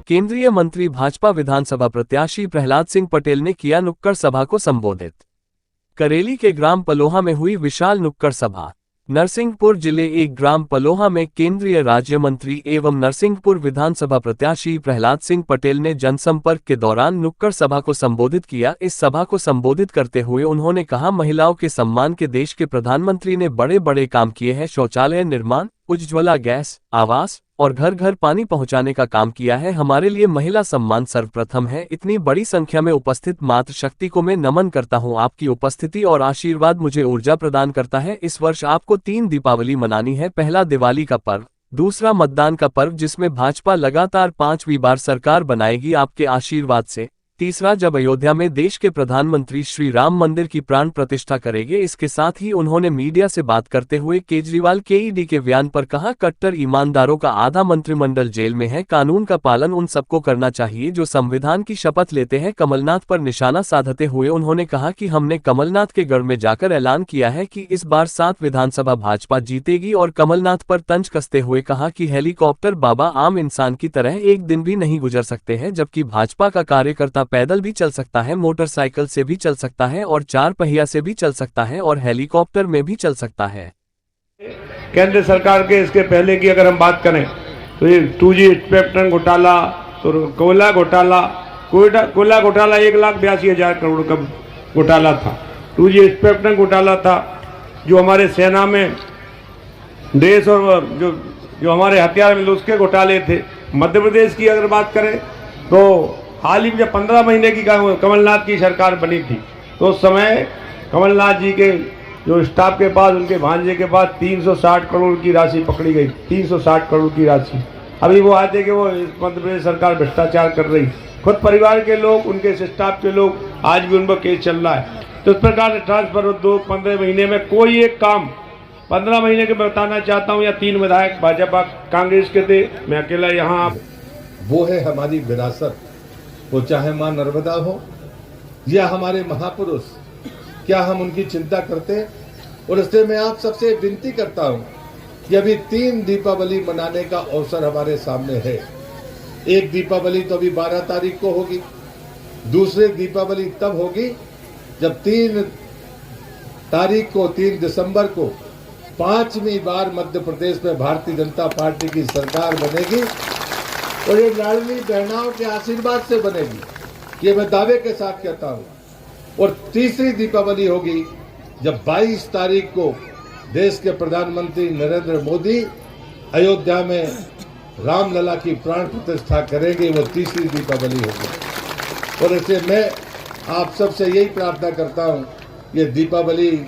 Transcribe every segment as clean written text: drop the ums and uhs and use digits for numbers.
केंद्रीय मंत्री भाजपा विधानसभा प्रत्याशी प्रहलाद सिंह पटेल ने किया नुक्कड़ सभा को संबोधित। करेली के ग्राम पलोहा में हुई विशाल नुक्कड़ सभा। नरसिंहपुर जिले एक ग्राम पलोहा में केंद्रीय राज्य मंत्री एवं नरसिंहपुर विधानसभा प्रत्याशी प्रहलाद सिंह पटेल ने जनसंपर्क के दौरान नुक्कड़ सभा को संबोधित किया। इस सभा को संबोधित करते हुए उन्होंने कहा, महिलाओं के सम्मान के देश के प्रधानमंत्री ने बड़े बड़े काम किए हैं। शौचालय निर्माण, उज्ज्वला गैस, आवास और घर घर पानी पहुंचाने का काम किया है। हमारे लिए महिला सम्मान सर्वप्रथम है। इतनी बड़ी संख्या में उपस्थित मातृशक्ति को मैं नमन करता हूं। आपकी उपस्थिति और आशीर्वाद मुझे ऊर्जा प्रदान करता है। इस वर्ष आपको 3 दीपावली मनानी है। पहला दिवाली का पर्व, दूसरा मतदान का पर्व जिसमें भाजपा लगातार 5वीं बार सरकार बनाएगी आपके आशीर्वाद से, तीसरा जब अयोध्या में देश के प्रधानमंत्री श्री राम मंदिर की प्राण प्रतिष्ठा करेंगे। इसके साथ ही उन्होंने मीडिया से बात करते हुए केजरीवाल के ईडी के बयान पर कहा, कट्टर ईमानदारों का आधा मंत्रिमंडल जेल में है। कानून का पालन उन सबको करना चाहिए जो संविधान की शपथ लेते हैं। कमलनाथ पर निशाना साधते हुए उन्होंने कहा कि हमने कमलनाथ के गढ़ में जाकर ऐलान किया है कि इस बार 7 विधानसभा भाजपा जीतेगी और कमलनाथ पर तंज कसते हुए कहा कि हेलीकॉप्टर बाबा आम इंसान की तरह एक दिन भी नहीं गुजर सकते हैं, जबकि भाजपा का कार्यकर्ता पैदल भी चल सकता है, मोटरसाइकिल से भी चल सकता है और 4 पहिया से भी चल सकता है और हेलीकॉप्टर में भी चल सकता है। केंद्र सरकार के इसके पहले की अगर हम बात करें तो ये 2G स्पेक्ट्रम घोटाला, तो कोयला घोटाला, 1,82,000 करोड़ का घोटाला था। 2G स्पेक्ट्रम घोटाला था, जो हमारे सेना में देश और जो हमारे हथियार मिले उसके घोटाले थे। मध्य प्रदेश की अगर बात करें तो हाल ही में जब 15 महीने की कमलनाथ की सरकार बनी थी तो उस समय कमलनाथ जी के जो स्टाफ के पास, उनके भांजे के पास 360 करोड़ की राशि पकड़ी गई। 360 करोड़ की राशि। अभी वो आते कि वो मध्य प्रदेश सरकार भ्रष्टाचार कर रही, खुद परिवार के लोग, उनके स्टाफ के लोग, आज भी उन पर केस चल रहा है। तो इस प्रकार ट्रांसफर 15 महीने में कोई एक काम 15 महीने के मैं बताना चाहता हूँ, या 3 विधायक भाजपा कांग्रेस के थे, मैं अकेला यहाँ। वो है हमारी विरासत, वो चाहे मां नर्मदा हो या हमारे महापुरुष, क्या हम उनकी चिंता करते? और इसलिए मैं आप सबसे विनती करता हूं कि अभी 3 दीपावली मनाने का अवसर हमारे सामने है। एक दीपावली तो अभी 12 तारीख को होगी, दूसरी दीपावली तब होगी जब 3 तारीख को, 3 दिसंबर को 5वीं बार मध्य प्रदेश में भारतीय जनता पार्टी की सरकार बनेगी और ये लाडली बहनाओं के आशीर्वाद से बनेगी, ये मैं दावे के साथ कहता हूं। और तीसरी दीपावली होगी जब 22 तारीख को देश के प्रधानमंत्री नरेंद्र मोदी अयोध्या में रामलला की प्राण प्रतिष्ठा करेंगे, वो तीसरी दीपावली होगी। और इसलिए मैं आप सबसे यही प्रार्थना करता हूं, ये दीपावली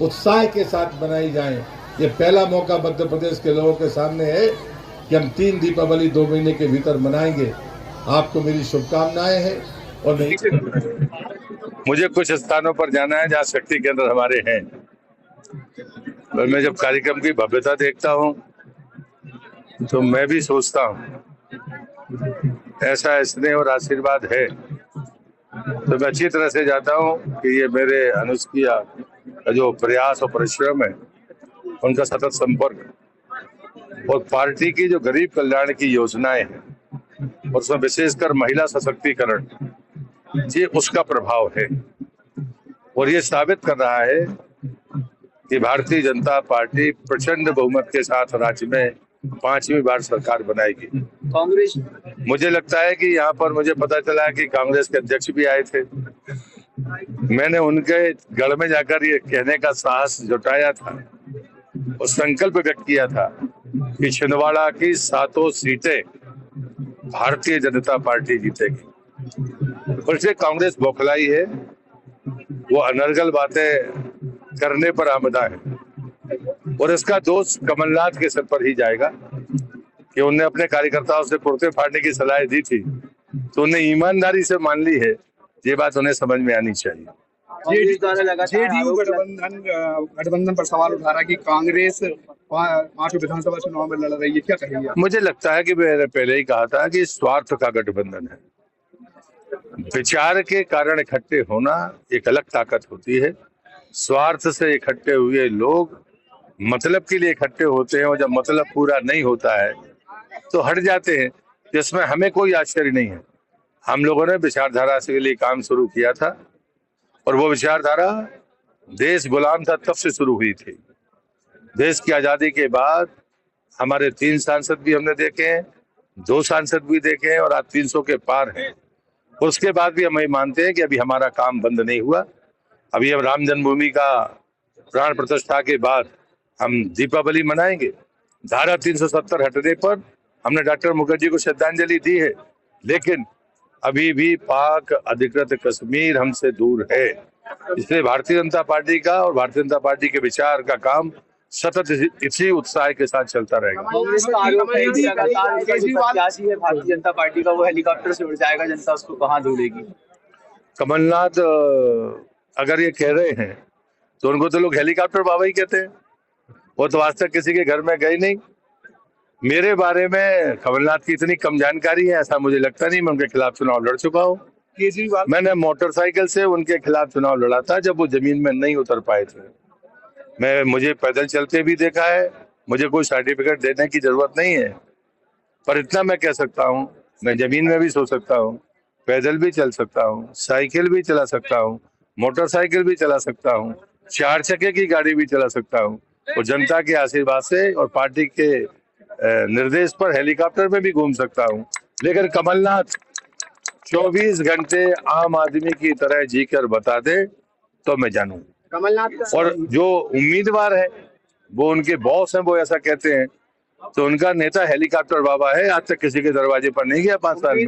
उत्साह के साथ मनाई जाए। ये पहला मौका मध्य प्रदेश के लोगों के सामने है कि हम 3 दीपावली 2 महीने के भीतर मनाएंगे। आपको मेरी शुभकामनाएं हैं। और मुझे कुछ स्थानों पर जाना है जहाँ शक्ति केंद्र हमारे हैं, और मैं जब कार्यक्रम की भव्यता देखता हूँ तो मैं भी सोचता हूँ ऐसा स्नेह और आशीर्वाद है, तो मैं अच्छी तरह से जाता हूँ कि ये मेरे अनुष्किया का जो प्रयास और परिश्रम है, उनका सतत संपर्क और पार्टी की जो गरीब कल्याण की योजनाएं हैं, और उसमें विशेषकर महिला सशक्तिकरण, ये उसका प्रभाव है। और ये साबित कर रहा है कि भारतीय जनता पार्टी प्रचंड बहुमत के साथ राज्य में 5वीं बार सरकार बनाएगी। कांग्रेस, मुझे लगता है कि यहाँ पर मुझे पता चला है कि कांग्रेस के अध्यक्ष भी आए थे। मैंने उनके गढ़ में जाकर ये कहने का साहस जुटाया था और संकल्प व्यक्त किया था कि छिंदवाड़ा की 7 सीटें भारतीय जनता पार्टी जीतेगी। और इसलिए कांग्रेस बौखलाई है, वो अनर्गल बातें करने पर आमदा है, और इसका दोष कमलनाथ के सर पर ही जाएगा कि उन्हें अपने कार्यकर्ताओं से कुर्ते फाड़ने की सलाह दी थी, तो उन्हें ईमानदारी से मान ली है। ये बात उन्हें समझ में आनी चाहिए। जेडीयू गठबंधन पर सवाल उठा रहा कि कांग्रेस 5 विधानसभा चुनाव में लड़ रही है, क्या कहेंगे? मुझे लगता है कि मैंने पहले ही कहा था कि स्वार्थ का गठबंधन है। विचार के कारण इकट्ठे होना एक अलग ताकत होती है। स्वार्थ से इकट्ठे हुए लोग मतलब के लिए इकट्ठे होते हैं, और जब मतलब पूरा नहीं होता है तो हट जाते हैं। जिसमें हमें कोई आश्चर्य नहीं है। हम लोगों ने विचारधारा के लिए काम शुरू किया था और वो विचारधारा देश गुलाम था तब से शुरू हुई थी। देश की आजादी के बाद हमारे 3 सांसद भी हमने देखे हैं, 2 सांसद भी देखे हैं और आज 300 के पार हैं। उसके बाद भी हम ये मानते हैं कि अभी हमारा काम बंद नहीं हुआ। अभी हम राम जन्मभूमि का प्राण प्रतिष्ठा के बाद हम दीपावली मनाएंगे। धारा 370 हटने पर हमने डॉक्टर मुखर्जी को श्रद्धांजलि दी है, लेकिन अभी भी पाक अधिकृत कश्मीर हमसे दूर है। इसलिए भारतीय जनता पार्टी का और भारतीय जनता पार्टी के विचार का काम सतत इसी उत्साह के साथ चलता रहेगा। कांग्रेस का आरोप है कि लगातार उनका जो प्रत्याशी है भारतीय जनता पार्टी का, वो हेलीकॉप्टर से उड़ जाएगा, जनता उसको कहां ढूंढेगी? कमलनाथ अगर ये कह रहे हैं तो उनको तो लोग हेलीकॉप्टर बाबा ही कहते हैं। वो तो आज तक किसी के घर में गए नहीं। मेरे बारे में कमलनाथ की इतनी कम जानकारी है ऐसा मुझे लगता नहीं। मैं उनके खिलाफ चुनाव लड़ चुका हूँ। केजरीवाल मैंने मोटरसाइकिल से उनके खिलाफ चुनाव लड़ा था जब वो जमीन में नहीं उतर पाए थे। मुझे पैदल चलते भी देखा है। मुझे कोई सर्टिफिकेट देने की जरूरत नहीं है, पर इतना मैं कह सकता हूँ, मैं जमीन में भी सो सकता हूँ, पैदल भी चल सकता हूँ, साइकिल भी चला सकता हूँ, मोटरसाइकिल भी चला सकता हूँ, 4 चक्के की गाड़ी भी चला सकता हूँ और जनता के आशीर्वाद से और पार्टी के निर्देश पर हेलीकॉप्टर में भी घूम सकता हूँ। लेकिन कमलनाथ 24 घंटे आम आदमी की तरह जीकर बता दे तो मैं जानूं। कमलनाथ और जो उम्मीदवार है वो उनके बॉस हैं, वो ऐसा कहते हैं तो उनका नेता हेलीकॉप्टर बाबा है। आज तक किसी के दरवाजे पर नहीं गया 5 साल में।